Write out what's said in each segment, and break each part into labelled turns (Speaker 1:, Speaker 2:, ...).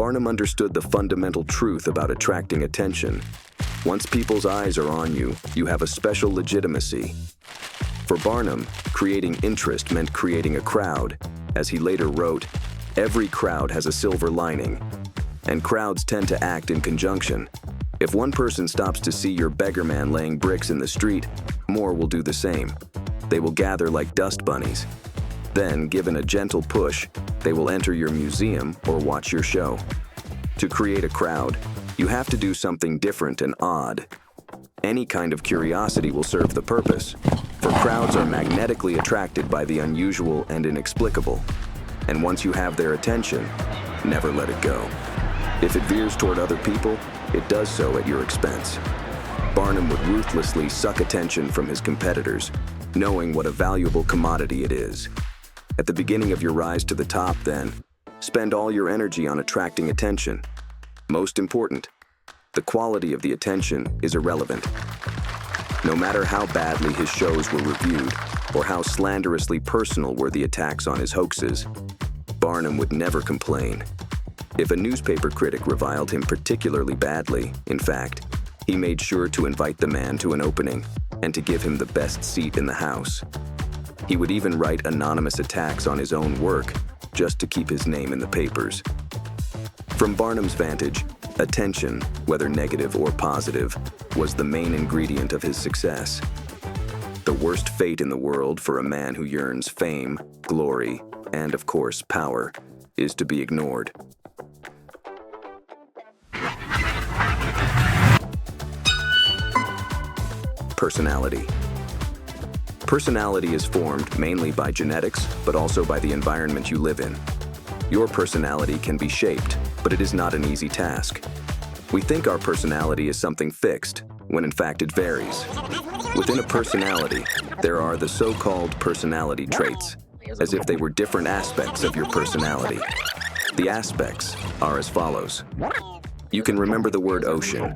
Speaker 1: Barnum understood the fundamental truth about attracting attention. Once people's eyes are on you, you have a special legitimacy. For Barnum, creating interest meant creating a crowd. As he later wrote, "Every crowd has a silver lining, and crowds tend to act in conjunction. If one person stops to see your beggar man laying bricks in the street, more will do the same. They will gather like dust bunnies. Then, given a gentle push, they will enter your museum or watch your show." To create a crowd, you have to do something different and odd. Any kind of curiosity will serve the purpose, for crowds are magnetically attracted by the unusual and inexplicable. And once you have their attention, never let it go. If it veers toward other people, it does so at your expense. Barnum would ruthlessly suck attention from his competitors, knowing what a valuable commodity it is. At the beginning of your rise to the top, then, spend all your energy on attracting attention. Most important, the quality of the attention is irrelevant. No matter how badly his shows were reviewed, or how slanderously personal were the attacks on his hoaxes, Barnum would never complain. If a newspaper critic reviled him particularly badly, in fact, he made sure to invite the man to an opening and to give him the best seat in the house. He would even write anonymous attacks on his own work just to keep his name in the papers. From Barnum's vantage, attention, whether negative or positive, was the main ingredient of his success. The worst fate in the world for a man who yearns fame, glory, and of course power, is to be ignored. Personality. Personality is formed mainly by genetics, but also by the environment you live in. Your personality can be shaped, but it is not an easy task. We think our personality is something fixed, when in fact it varies. Within a personality, there are the so-called personality traits, as if they were different aspects of your personality. The aspects are as follows. You can remember the word ocean: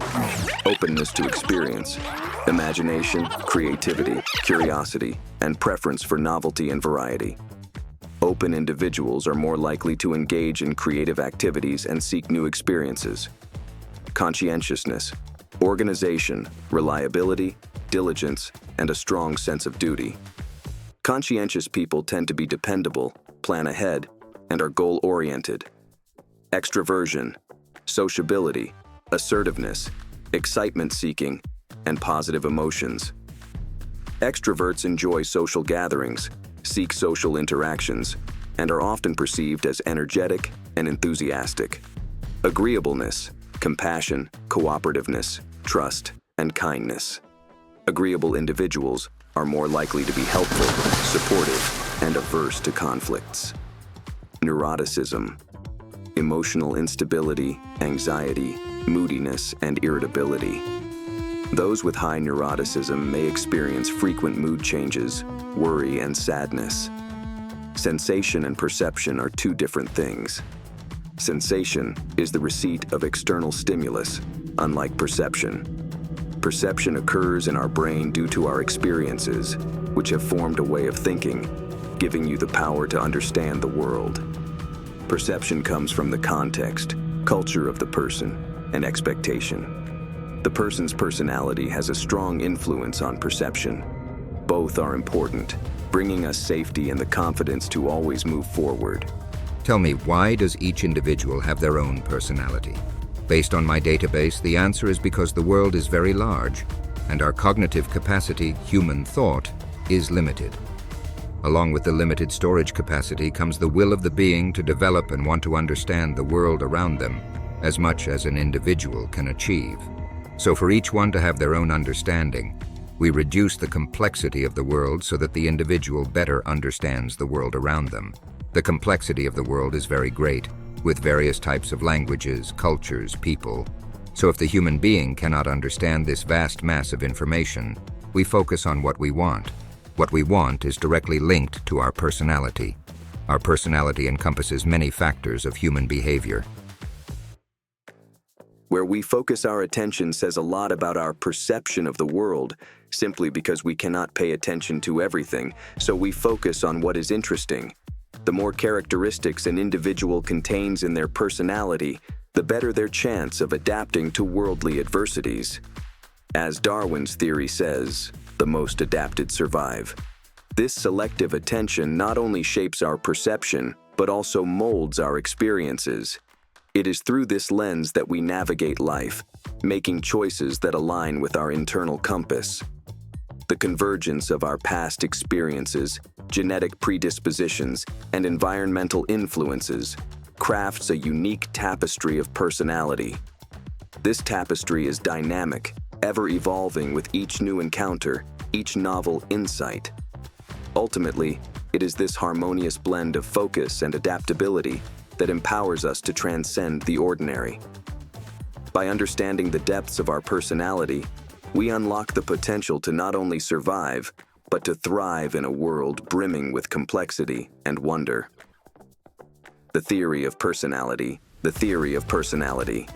Speaker 1: openness to experience, imagination, creativity, curiosity, and preference for novelty and variety. Open individuals are more likely to engage in creative activities and seek new experiences. Conscientiousness, organization, reliability, diligence, and a strong sense of duty. Conscientious people tend to be dependable, plan ahead, and are goal-oriented. Extroversion, sociability, assertiveness, excitement-seeking, and positive emotions. Extroverts enjoy social gatherings, seek social interactions, and are often perceived as energetic and enthusiastic. Agreeableness, compassion, cooperativeness, trust, and kindness. Agreeable individuals are more likely to be helpful, supportive, and averse to conflicts. Neuroticism, emotional instability, anxiety, moodiness, and irritability. Those with high neuroticism may experience frequent mood changes, worry, and sadness. Sensation and perception are two different things. Sensation is the receipt of external stimulus, unlike perception. Perception occurs in our brain due to our experiences, which have formed a way of thinking, giving you the power to understand the world. Perception comes from the context, culture of the person, and expectation. The person's personality has a strong influence on perception. Both are important, bringing us safety and the confidence to always move forward.
Speaker 2: Tell me, why does each individual have their own personality? Based on my database, the answer is because the world is very large, and our cognitive capacity, human thought, is limited. Along with the limited storage capacity comes the will of the being to develop and want to understand the world around them, as much as an individual can achieve. So for each one to have their own understanding, we reduce the complexity of the world so that the individual better understands the world around them. The complexity of the world is very great, with various types of languages, cultures, people. So if the human being cannot understand this vast mass of information, we focus on what we want. What we want is directly linked to our personality. Our personality encompasses many factors of human behavior.
Speaker 1: Where we focus our attention says a lot about our perception of the world, simply because we cannot pay attention to everything, so we focus on what is interesting. The more characteristics an individual contains in their personality, the better their chance of adapting to worldly adversities. As Darwin's theory says, the most adapted survive. This selective attention not only shapes our perception, but also molds our experiences. It is through this lens that we navigate life, making choices that align with our internal compass. The convergence of our past experiences, genetic predispositions, and environmental influences crafts a unique tapestry of personality. This tapestry is dynamic, ever evolving with each new encounter, each novel insight. Ultimately, it is this harmonious blend of focus and adaptability that empowers us to transcend the ordinary. By understanding the depths of our personality, we unlock the potential to not only survive, but to thrive in a world brimming with complexity and wonder. The theory of personality. The theory of personality.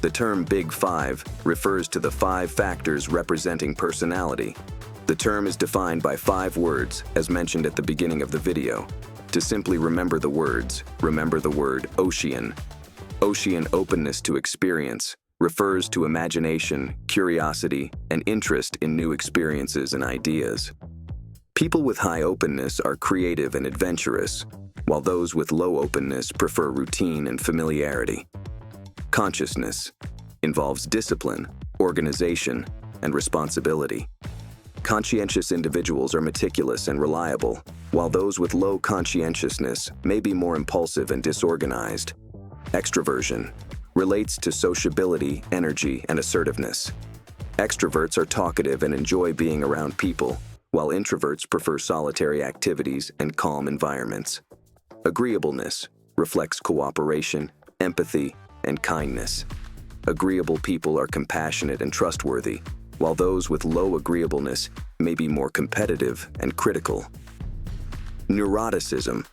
Speaker 1: The term Big Five refers to the 5 factors representing personality. The term is defined by 5 words, as mentioned at the beginning of the video. To simply remember the words, remember the word ocean. Ocean openness to experience refers to imagination, curiosity, and interest in new experiences and ideas. People with high openness are creative and adventurous, while those with low openness prefer routine and familiarity. Consciousness involves discipline, organization, and responsibility. Conscientious individuals are meticulous and reliable, while those with low conscientiousness may be more impulsive and disorganized. Extroversion relates to sociability, energy, and assertiveness. Extroverts are talkative and enjoy being around people, while introverts prefer solitary activities and calm environments. Agreeableness reflects cooperation, empathy, and kindness. Agreeable people are compassionate and trustworthy, while those with low agreeableness may be more competitive and critical. Neuroticism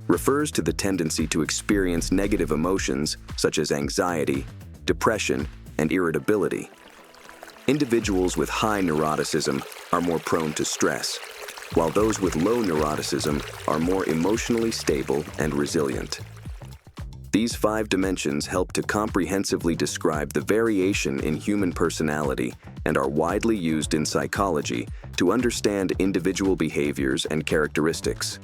Speaker 1: refers to the tendency to experience negative emotions such as anxiety, depression, and irritability. Individuals with high neuroticism are more prone to stress, while those with low neuroticism are more emotionally stable and resilient. These 5 dimensions help to comprehensively describe the variation in human personality and are widely used in psychology to understand individual behaviors and characteristics.